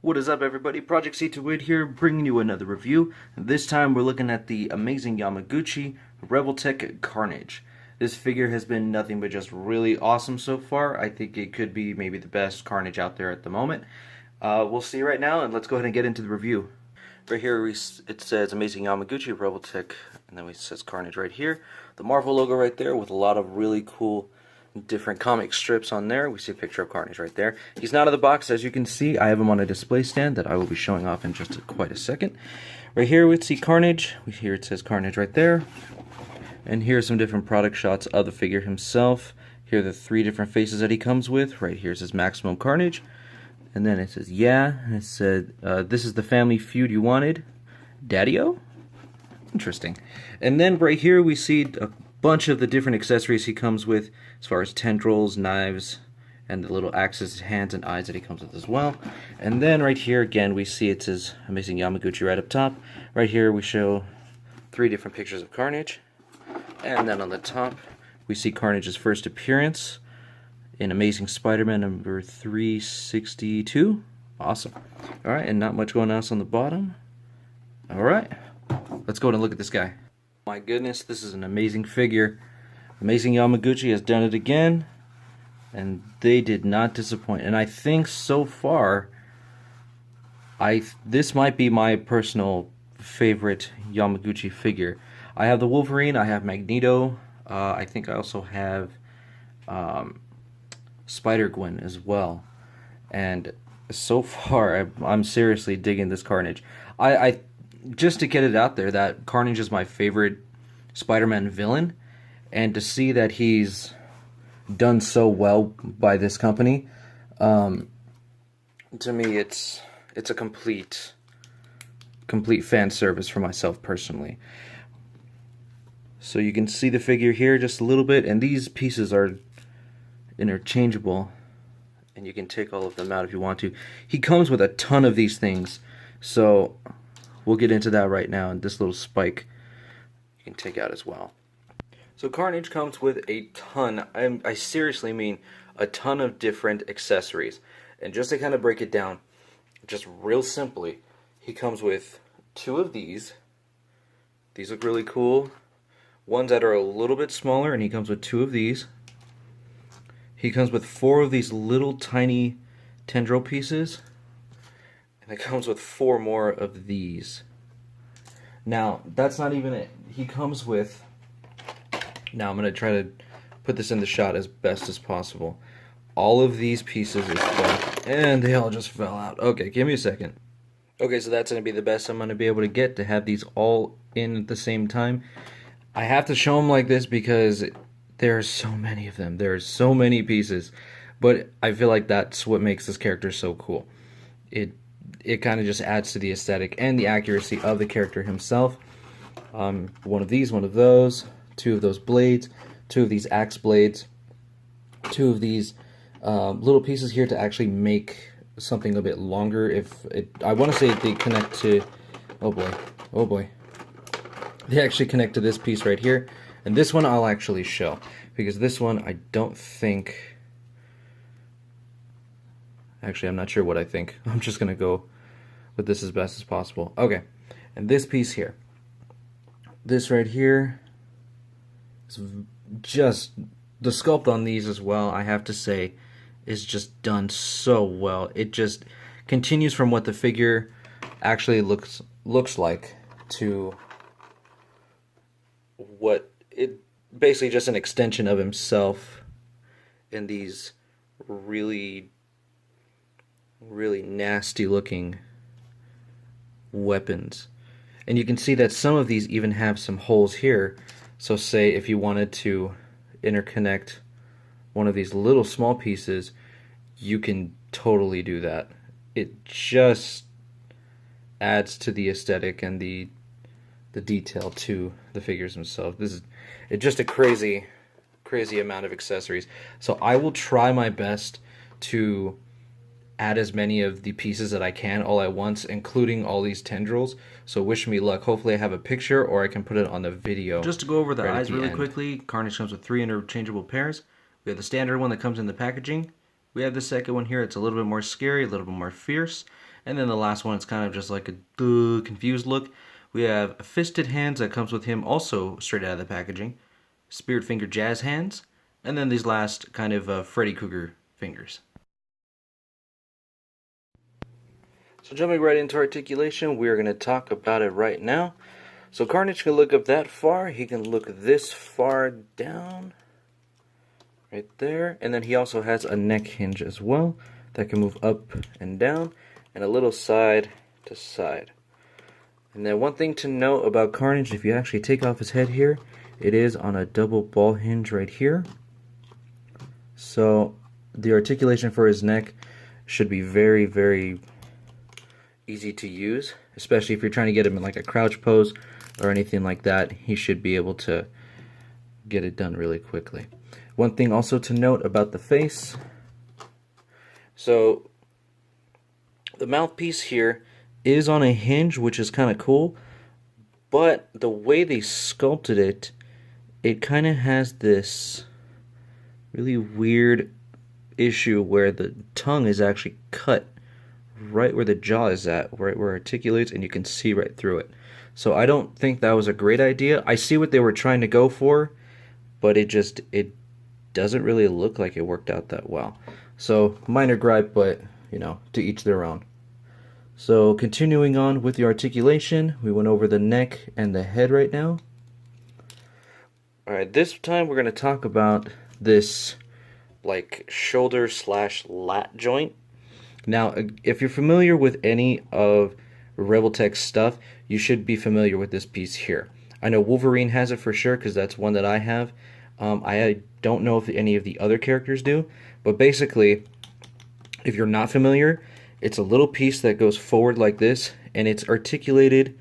What is up, everybody? ProjectC28 here, bringing you another review. This time we're looking at the amazing Yamaguchi Revoltech Carnage. This figure has been nothing but just really awesome so far. I think it could be maybe the best Carnage out there at the moment. We'll see right now, and let's go ahead and get into the review. Right here it says amazing Yamaguchi Revoltech, and then it says Carnage right here. The Marvel logo right there with a lot of really cool different comic strips on there. We see a picture of Carnage right there. He's not out of the box, as you can see. I have him on a display stand that I will be showing off in just quite a second. Right here we see Carnage. Here it says Carnage right there. And here are some different product shots of the figure himself. Here are the 3 different faces that he comes with. Right here says Maximum Carnage. And then it says, yeah. And it said, this is the family feud you wanted. Daddy-o? Interesting. And then right here we see a bunch of the different accessories he comes with, as far as tendrils, knives, and the little axes, hands, and eyes that he comes with as well. And then right here again we see it says amazing Yamaguchi right up top. Right here we show 3 different pictures of Carnage, and then on the top we see Carnage's first appearance in Amazing Spider-Man number 362. Awesome. Alright, and not much going else on the bottom. Alright, let's go and look at this guy. My goodness, this is an amazing figure. Amazing Yamaguchi has done it again, and they did not disappoint. And I think so far, this might be my personal favorite Yamaguchi figure. I have the Wolverine, I have Magneto, I think I also have Spider-Gwen as well. And so far, I'm seriously digging this Carnage. I just to get it out there, that Carnage is my favorite Spider-Man villain, and to see that he's done so well by this company, to me it's a complete fan service for myself personally. So you can see the figure here just a little bit, and these pieces are interchangeable, and you can take all of them out if you want to. He comes with a ton of these things, so we'll get into that right now. And this little spike you can take out as well. So Carnage comes with a ton, I seriously mean a ton of different accessories. And just to kind of break it down, just real simply, he comes with 2 of these. These look really cool. Ones that are a little bit smaller, and he comes with 2 of these. He comes with 4 of these little tiny tendril pieces. And it comes with 4 more of these. Now, that's not even it. He comes with... Now, I'm going to try to put this in the shot as best as possible. All of these pieces as well. And they all just fell out. Okay, give me a second. Okay, so that's going to be the best I'm going to be able to get, to have these all in at the same time. I have to show them like this because there are so many of them. There are so many pieces. But I feel like that's what makes this character so cool. It kind of just adds to the aesthetic and the accuracy of the character himself. One of these, one of those, 2 of those blades, 2 of these axe blades, 2 of these little pieces here to actually make something a bit longer. I want to say they connect to, oh boy, they actually connect to this piece right here, and this one I'll actually show, because this one I don't think, actually I'm not sure what I think. I'm just gonna go with this as best as possible. Okay, and this piece here, this right here, is just, the sculpt on these as well, I have to say, is just done so well. It just continues from what the figure actually looks like to what it, basically just an extension of himself in these really nasty looking weapons. And you can see that some of these even have some holes here. So say if you wanted to interconnect one of these little small pieces, you can totally do that. It just adds to the aesthetic and the detail to the figures themselves. It's just a crazy amount of accessories. So I will try my best to add as many of the pieces that I can all at once, including all these tendrils. So wish me luck. Hopefully I have a picture, or I can put it on the video. Just to go over the eyes really quickly, Carnage comes with 3 interchangeable pairs. We have the standard one that comes in the packaging, We have the second one here. It's a little bit more scary, a little bit more fierce. And then the last one, it's kind of just like a confused look. We have Fisted Hands that comes with him also straight out of the packaging. Spirit Finger Jazz Hands. And then these last kind of Freddy Krueger fingers. So jumping right into articulation, we're going to talk about it right now. So Carnage can look up that far. He can look this far down. Right there. And then he also has a neck hinge as well that can move up and down and a little side to side. And then one thing to note about Carnage, if you actually take off his head here, it is on a double ball hinge right here. So the articulation for his neck should be very, very easy to use, especially if you're trying to get him in like a crouch pose or anything like that. He should be able to get it done really quickly. One thing also to note about the face, so the mouthpiece here is on a hinge, which is kind of cool, but the way they sculpted it, it kind of has this really weird issue where the tongue is actually cut right where the jaw is at, right where it articulates, and you can see right through it. So I don't think that was a great idea. I see what they were trying to go for, but it doesn't really look like it worked out that well. So minor gripe, but you know, to each their own. So continuing on with the articulation, we went over the neck and the head right now. Alright, this time we're going to talk about this like shoulder / lat joint. Now, if you're familiar with any of Revoltech stuff, you should be familiar with this piece here. I know Wolverine has it for sure because that's one that I have. I don't know if any of the other characters do, but basically, if you're not familiar, it's a little piece that goes forward like this, and it's articulated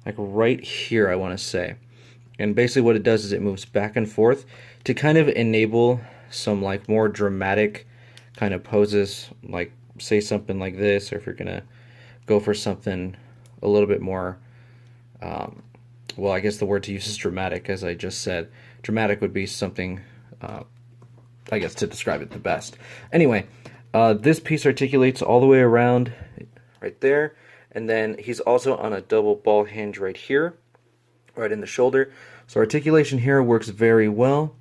like right here, I want to say. And basically what it does is it moves back and forth to kind of enable some like more dramatic kind of poses, like say something like this, or if you're gonna go for something a little bit more, well, I guess the word to use is dramatic, as I just said. Dramatic would be something, I guess, to describe it the best. Anyway, this piece articulates all the way around right there, and then he's also on a double ball hinge right here, right in the shoulder. So articulation here works very well.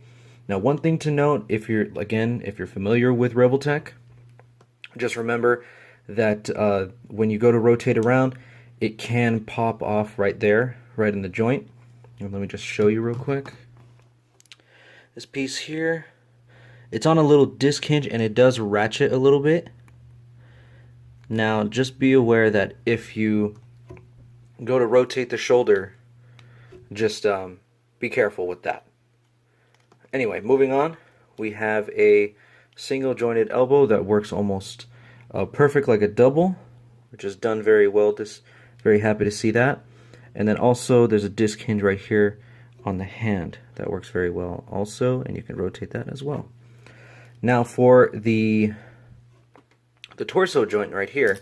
Now, one thing to note, if you're familiar with Revoltech, just remember that when you go to rotate around, it can pop off right there, right in the joint. And let me just show you real quick. This piece here, it's on a little disc hinge and it does ratchet a little bit. Now, just be aware that if you go to rotate the shoulder, just be careful with that. Anyway, moving on, we have a single jointed elbow that works almost perfect like a double, which is done very well. Just very happy to see that. And then also there's a disc hinge right here on the hand that works very well also, and you can rotate that as well. Now for the torso joint right here,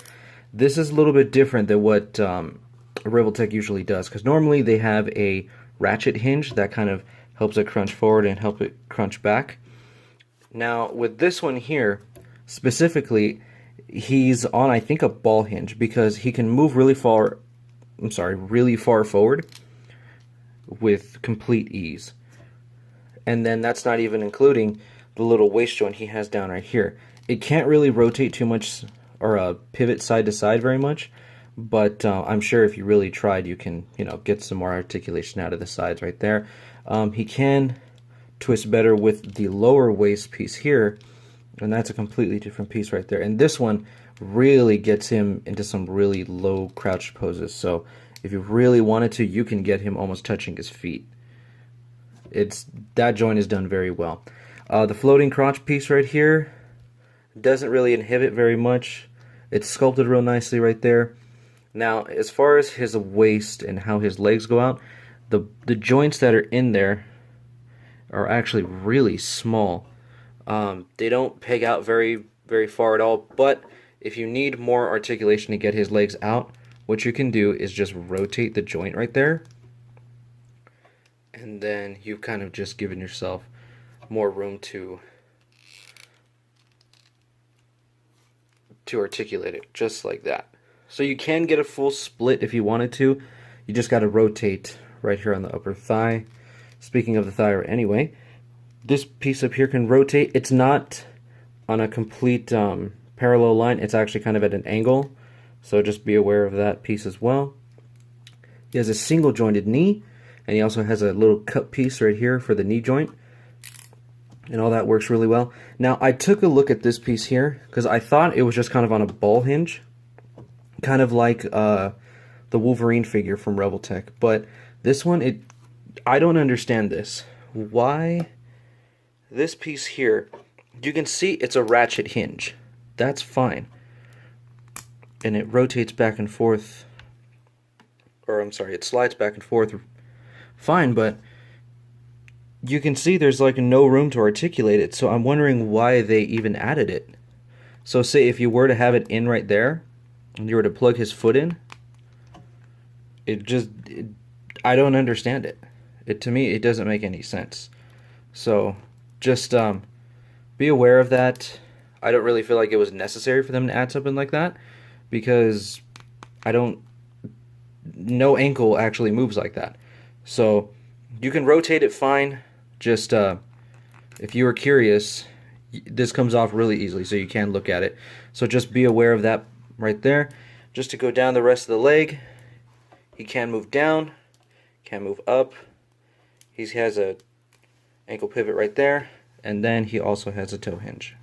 this is a little bit different than what Revoltech usually does, because normally they have a ratchet hinge that kind of helps it crunch forward and help it crunch back. Now with this one here specifically, he's on, I think, a ball hinge because he can move really far forward with complete ease. And then that's not even including the little waist joint he has down right here. It can't really rotate too much or pivot side to side very much, but I'm sure if you really tried, you can, get some more articulation out of the sides right there. He can twist better with the lower waist piece here, and that's a completely different piece right there. And this one really gets him into some really low crouch poses. So if you really wanted to, you can get him almost touching his feet. That joint is done very well. The floating crotch piece right here doesn't really inhibit very much. It's sculpted real nicely right there. Now, as far as his waist and how his legs go out, the joints that are in there are actually really small. They don't peg out very, very far at all, but if you need more articulation to get his legs out, what you can do is just rotate the joint right there, and then you've kind of just given yourself more room to to articulate it, just like that. So you can get a full split if you wanted to. You just got to rotate right here on the upper thigh. Speaking of the thigh, anyway, this piece up here can rotate. It's not on a complete parallel line. It's actually kind of at an angle, so just be aware of that piece as well. He has a single jointed knee, and he also has a little cup piece right here for the knee joint, and all that works really well. Now, I took a look at this piece here because I thought it was just kind of on a ball hinge, kind of like the Wolverine figure from Revoltech, but this one, I don't understand this. Why this piece here, you can see it's a ratchet hinge. That's fine. And it rotates back and forth, or I'm sorry, it slides back and forth fine, but you can see there's like no room to articulate it, so I'm wondering why they even added it. So say if you were to have it in right there, and you were to plug his foot in, I don't understand it. To me, it doesn't make any sense. So just be aware of that. I don't really feel like it was necessary for them to add something like that, because no ankle actually moves like that. So you can rotate it fine. Just if you were curious, this comes off really easily, so you can look at it. So just be aware of that right there. Just to go down the rest of the leg, he can move down, can move up. He has a ankle pivot right there, and then he also has a toe hinge.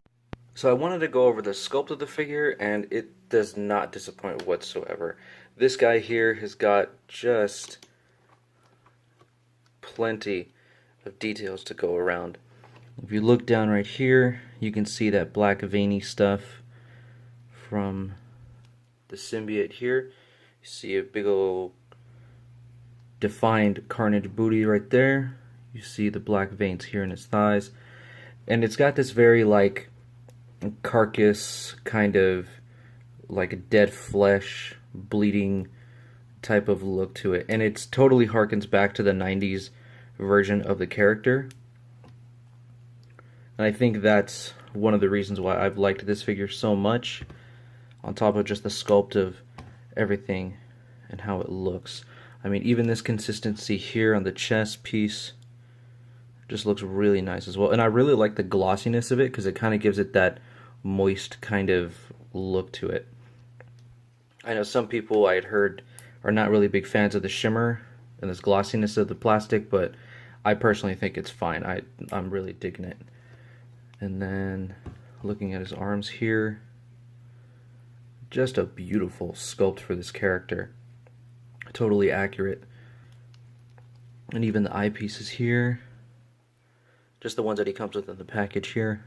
So I wanted to go over the sculpt of the figure, and it does not disappoint whatsoever. This guy here has got just plenty of details to go around. If you look down right here, you can see that black veiny stuff from the symbiote here. You see a big old defined Carnage booty right there. You see the black veins here in his thighs, and it's got this very like carcass, kind of like a dead flesh, bleeding type of look to it, and it's totally harkens back to the 90s version of the character. And I think that's one of the reasons why I've liked this figure so much, on top of just the sculpt of everything and how it looks. I mean, even this consistency here on the chest piece just looks really nice as well. And I really like the glossiness of it, because it kind of gives it that moist kind of look to it. I know some people I had heard are not really big fans of the shimmer and this glossiness of the plastic, but I personally think it's fine. I'm really digging it. And then looking at his arms here, just a beautiful sculpt for this character. Totally accurate. And even the eyepieces here, just the ones that he comes with in the package here,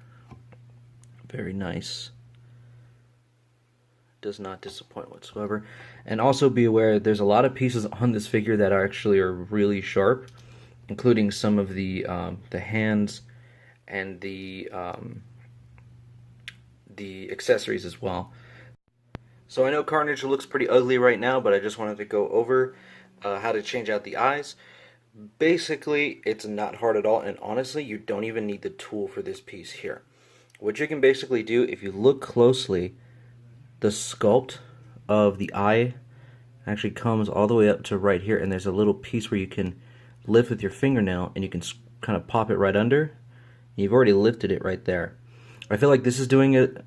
very nice. Does not disappoint whatsoever. And also be aware, there's a lot of pieces on this figure that are really sharp, including some of the hands and the accessories as well. So I know Carnage looks pretty ugly right now, but I just wanted to go over how to change out the eyes. Basically, it's not hard at all, and honestly, you don't even need the tool for this piece here. What you can basically do, if you look closely, the sculpt of the eye actually comes all the way up to right here, and there's a little piece where you can lift with your fingernail, and you can kind of pop it right under. You've already lifted it right there. I feel like this is doing it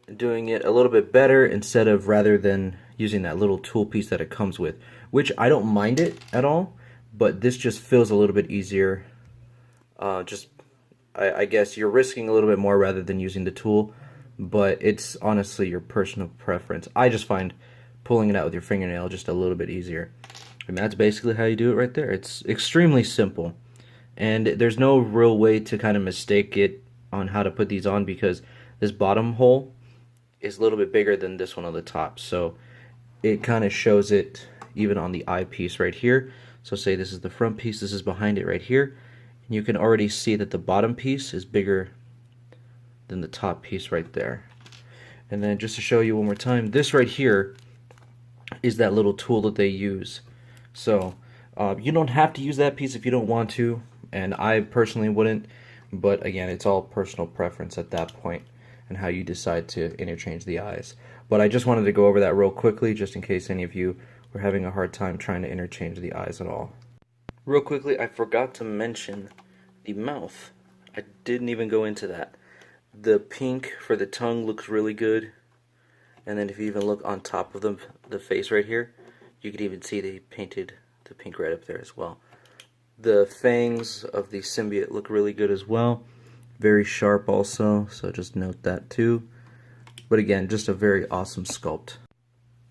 a little bit better, rather than using that little tool piece that it comes with, which I don't mind it at all, but this just feels a little bit easier. I guess you're risking a little bit more rather than using the tool, but it's honestly your personal preference. I just find pulling it out with your fingernail just a little bit easier. And that's basically how you do it right there. It's extremely simple, and there's no real way to kind of mistake it on how to put these on, because this bottom hole is a little bit bigger than this one on the top, so it kind of shows it even on the eyepiece right here. So say this is the front piece, this is behind it right here, and you can already see that the bottom piece is bigger than the top piece right there. And then just to show you one more time, this right here is that little tool that they use. So you don't have to use that piece if you don't want to, and I personally wouldn't, but again, it's all personal preference at that point. and how you decide to interchange the eyes. But I just wanted to go over that real quickly, just in case any of you were having a hard time trying to interchange the eyes at all. Real quickly, I forgot to mention the mouth. I didn't even go into that. The pink for the tongue looks really good. And then if you even look on top of the face right here, you can even see they painted the pink right up there as well. The fangs of the symbiote look really good as well. Very sharp also, so just note that too. But again, just a very awesome sculpt.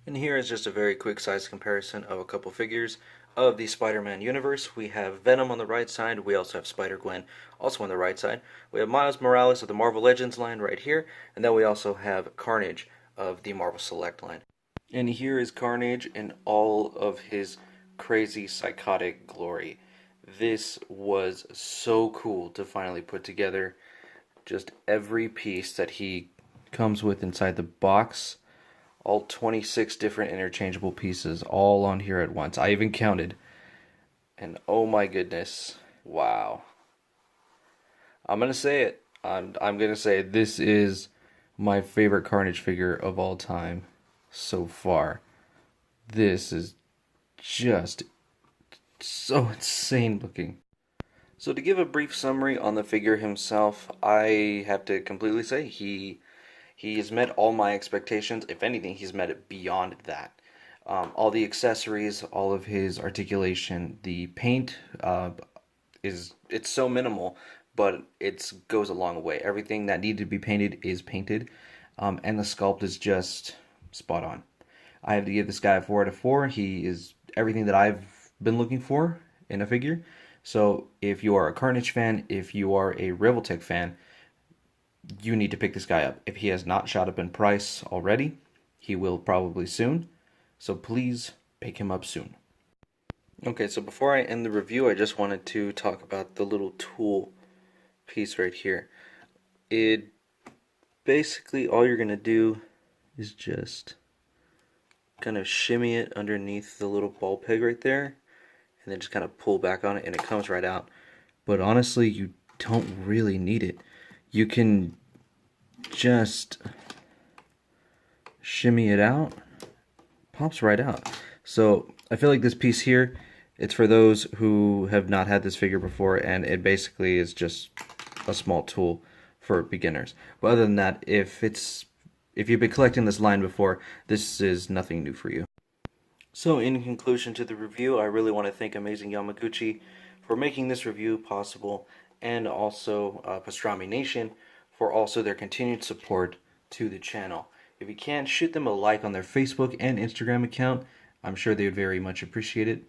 And here is just a very quick size comparison of a couple figures of the Spider-Man universe. We have Venom on the right side. We also have Spider-Gwen also on the right side. We have Miles Morales of the Marvel Legends line right here. And then we also have Carnage of the Marvel Select line. And here is Carnage in all of his crazy psychotic glory. This was so cool to finally put together. Just every piece that he comes with inside the box. All 26 different interchangeable pieces all on here at once. I even counted. And oh my goodness. Wow. I'm going to say it. I'm going to say it. This is my favorite Carnage figure of all time so far. This is just so insane looking. So to give a brief summary on the figure himself, I have to completely say he has met all my expectations. If anything, he's met it beyond that. All the accessories, all of his articulation, the paint it's so minimal, but it goes a long way. Everything that needed to be painted is painted, and the sculpt is just spot on. I have to give this guy a 4 out of 4. He is everything that I've been looking for in a figure. So if you are a Carnage fan, if you are a Revoltech fan, you need to pick this guy up. If he has not shot up in price already, he will probably soon. So please pick him up soon. Okay, so before I end the review, I just wanted to talk about the little tool piece right here. It basically, all you're going to do is just kind of shimmy it underneath the little ball peg right there, and then just kind of pull back on it and it comes right out. But honestly, you don't really need it. You can just shimmy it out, pops right out. So I feel like this piece here, it's for those who have not had this figure before, and it basically is just a small tool for beginners. But other than that, if you've been collecting this line before, this is nothing new for you. So in conclusion to the review, I really want to thank Amazing Yamaguchi for making this review possible, and also Pastrami Nation for also their continued support to the channel. If you can, shoot them a like on their Facebook and Instagram account. I'm sure they would very much appreciate it.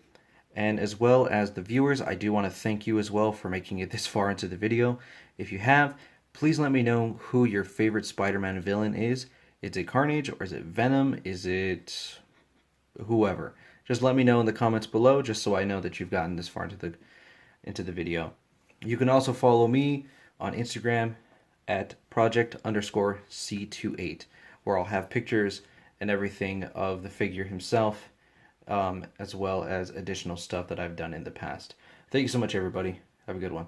And as well as the viewers, I do want to thank you as well for making it this far into the video. If you have, please let me know who your favorite Spider-Man villain is. Is it Carnage, or is it Venom? Is it whoever? Just let me know in the comments below, just so I know that you've gotten this far into the video. You can also follow me on Instagram at Project_C28, where I'll have pictures and everything of the figure himself, as well as additional stuff that I've done in the past. Thank you so much, everybody. Have a good one.